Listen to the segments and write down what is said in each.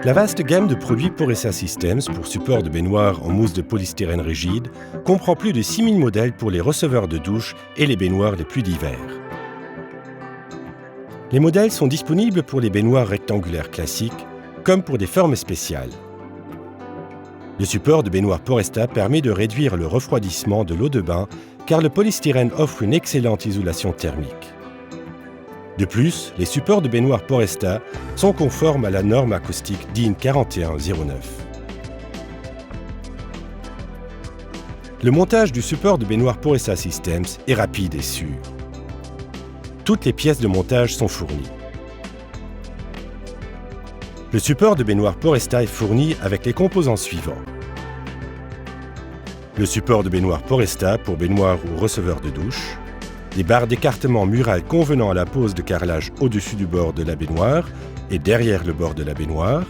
La vaste gamme de produits Poresta Systems pour support de baignoire en mousse de polystyrène rigide comprend plus de 6000 modèles pour les receveurs de douche et les baignoires les plus divers. Les modèles sont disponibles pour les baignoires rectangulaires classiques comme pour des formes spéciales. Le support de baignoire Poresta permet de réduire le refroidissement de l'eau de bain car le polystyrène offre une excellente isolation thermique. De plus, les supports de baignoire Poresta sont conformes à la norme acoustique DIN 4109. Le montage du support de baignoire Poresta Systems est rapide et sûr. Toutes les pièces de montage sont fournies. Le support de baignoire Poresta est fourni avec les composants suivants. Le support de baignoire Poresta pour baignoire ou receveur de douche, des barres d'écartement murales convenant à la pose de carrelage au-dessus du bord de la baignoire et derrière le bord de la baignoire,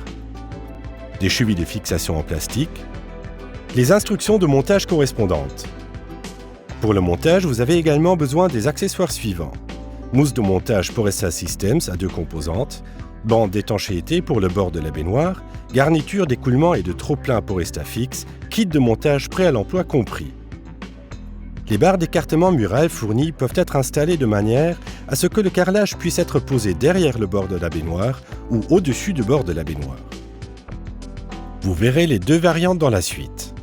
des chevilles de fixation en plastique, les instructions de montage correspondantes. Pour le montage, vous avez également besoin des accessoires suivants. Mousse de montage Poresta Systems à 2 composantes, bande d'étanchéité pour le bord de la baignoire, garniture d'écoulement et de trop-plein Poresta fixe, kit de montage prêt à l'emploi compris. Les barres d'écartement murales fournies peuvent être installées de manière à ce que le carrelage puisse être posé derrière le bord de la baignoire ou au-dessus du bord de la baignoire. Vous verrez les 2 variantes dans la suite.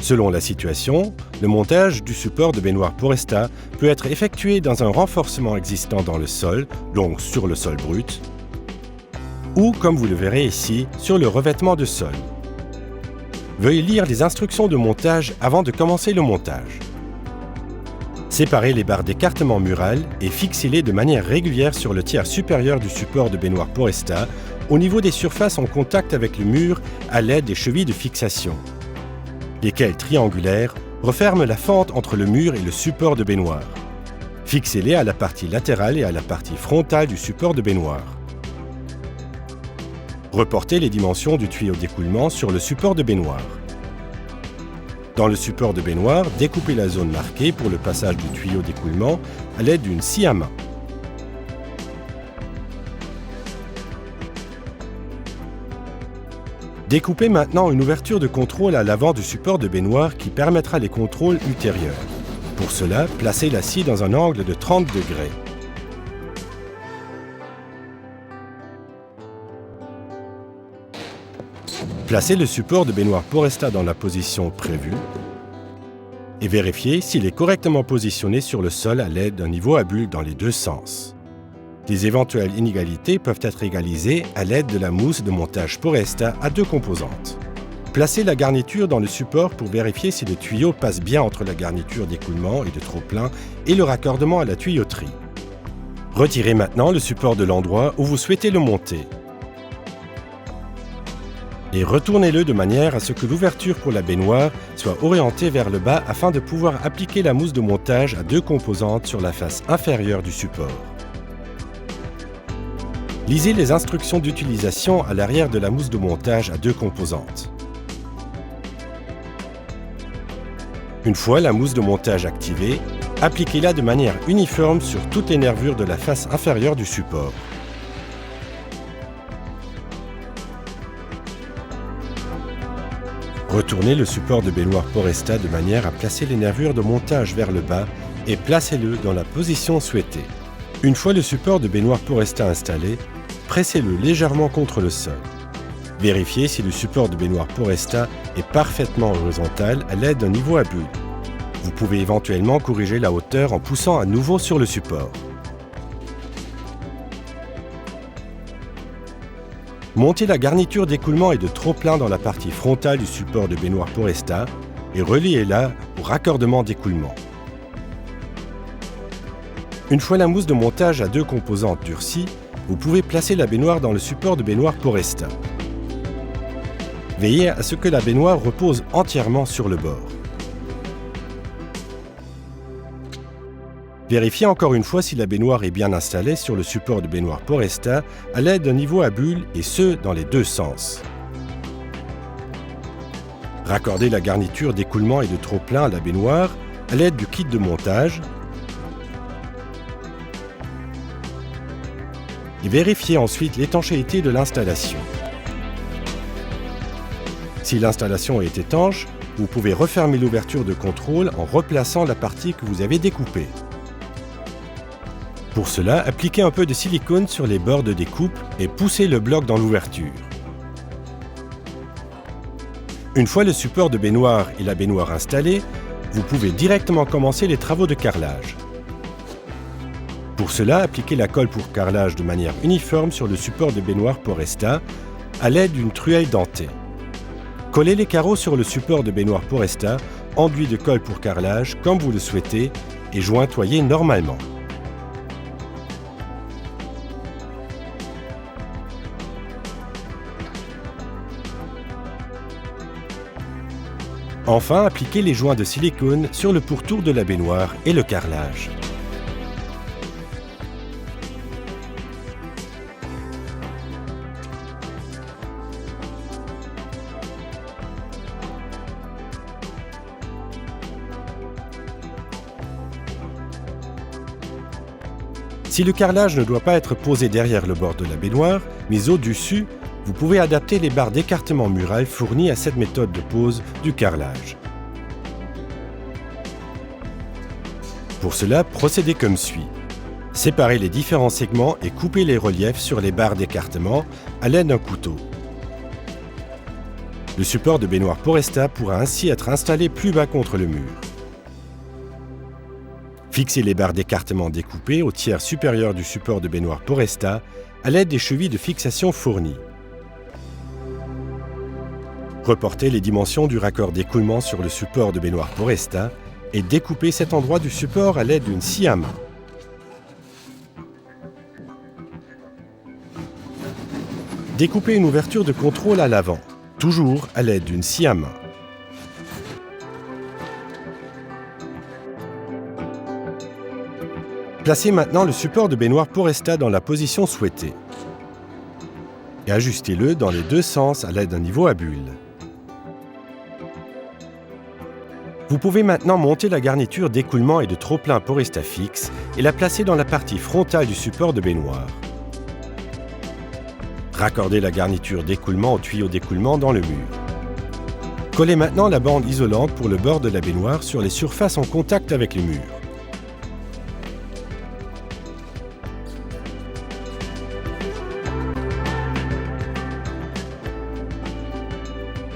Selon la situation, le montage du support de baignoire Poresta peut être effectué dans un renforcement existant dans le sol, donc sur le sol brut, ou, comme vous le verrez ici, sur le revêtement de sol. Veuillez lire les instructions de montage avant de commencer le montage. Séparez les barres d'écartement murales et fixez-les de manière régulière sur le tiers supérieur du support de baignoire Poresta au niveau des surfaces en contact avec le mur à l'aide des chevilles de fixation, lesquelles triangulaires referment la fente entre le mur et le support de baignoire. Fixez-les à la partie latérale et à la partie frontale du support de baignoire. Reportez les dimensions du tuyau d'écoulement sur le support de baignoire. Dans le support de baignoire, découpez la zone marquée pour le passage du tuyau d'écoulement à l'aide d'une scie à main. Découpez maintenant une ouverture de contrôle à l'avant du support de baignoire qui permettra les contrôles ultérieurs. Pour cela, placez la scie dans un angle de 30 degrés. Placez le support de baignoire Poresta dans la position prévue et vérifiez s'il est correctement positionné sur le sol à l'aide d'un niveau à bulles dans les 2 sens. Les éventuelles inégalités peuvent être égalisées à l'aide de la mousse de montage Poresta à 2 composantes. Placez la garniture dans le support pour vérifier si le tuyau passe bien entre la garniture d'écoulement et de trop-plein et le raccordement à la tuyauterie. Retirez maintenant le support de l'endroit où vous souhaitez le monter. Et retournez-le de manière à ce que l'ouverture pour la baignoire soit orientée vers le bas afin de pouvoir appliquer la mousse de montage à 2 composantes sur la face inférieure du support. Lisez les instructions d'utilisation à l'arrière de la mousse de montage à 2 composantes. Une fois la mousse de montage activée, appliquez-la de manière uniforme sur toutes les nervures de la face inférieure du support. Retournez le support de baignoire Poresta de manière à placer les nervures de montage vers le bas et placez-le dans la position souhaitée. Une fois le support de baignoire Poresta installé, pressez-le légèrement contre le sol. Vérifiez si le support de baignoire Poresta est parfaitement horizontal à l'aide d'un niveau à bulles. Vous pouvez éventuellement corriger la hauteur en poussant à nouveau sur le support. Montez la garniture d'écoulement et de trop-plein dans la partie frontale du support de baignoire Poresta et reliez-la au raccordement d'écoulement. Une fois la mousse de montage à 2 composantes durcie, vous pouvez placer la baignoire dans le support de baignoire Poresta. Veillez à ce que la baignoire repose entièrement sur le bord. Vérifiez encore une fois si la baignoire est bien installée sur le support de baignoire Poresta à l'aide d'un niveau à bulles et ce, dans les 2 sens. Raccordez la garniture d'écoulement et de trop-plein à la baignoire à l'aide du kit de montage et vérifiez ensuite l'étanchéité de l'installation. Si l'installation est étanche, vous pouvez refermer l'ouverture de contrôle en replaçant la partie que vous avez découpée. Pour cela, appliquez un peu de silicone sur les bords de découpe et poussez le bloc dans l'ouverture. Une fois le support de baignoire et la baignoire installés, vous pouvez directement commencer les travaux de carrelage. Pour cela, appliquez la colle pour carrelage de manière uniforme sur le support de baignoire Poresta à l'aide d'une truelle dentée. Collez les carreaux sur le support de baignoire Poresta, enduit de colle pour carrelage comme vous le souhaitez et jointoyez normalement. Enfin, appliquez les joints de silicone sur le pourtour de la baignoire et le carrelage. Si le carrelage ne doit pas être posé derrière le bord de la baignoire, mais au-dessus, vous pouvez adapter les barres d'écartement mural fournies à cette méthode de pose du carrelage. Pour cela, procédez comme suit. Séparez les différents segments et coupez les reliefs sur les barres d'écartement à l'aide d'un couteau. Le support de baignoire Poresta pourra ainsi être installé plus bas contre le mur. Fixez les barres d'écartement découpées au tiers supérieur du support de baignoire Poresta à l'aide des chevilles de fixation fournies. Reportez les dimensions du raccord d'écoulement sur le support de baignoire Poresta et découpez cet endroit du support à l'aide d'une scie à main. Découpez une ouverture de contrôle à l'avant, toujours à l'aide d'une scie à main. Placez maintenant le support de baignoire Poresta dans la position souhaitée et ajustez-le dans les deux sens à l'aide d'un niveau à bulles. Vous pouvez maintenant monter la garniture d'écoulement et de trop-plein Poresta fixe et la placer dans la partie frontale du support de baignoire. Raccordez la garniture d'écoulement au tuyau d'écoulement dans le mur. Collez maintenant la bande isolante pour le bord de la baignoire sur les surfaces en contact avec le mur.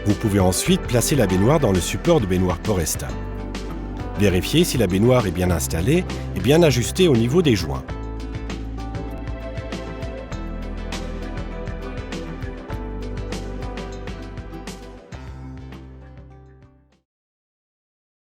Vous pouvez ensuite placer la baignoire dans le support de baignoire Poresta. Vérifiez si la baignoire est bien installée et bien ajustée au niveau des joints.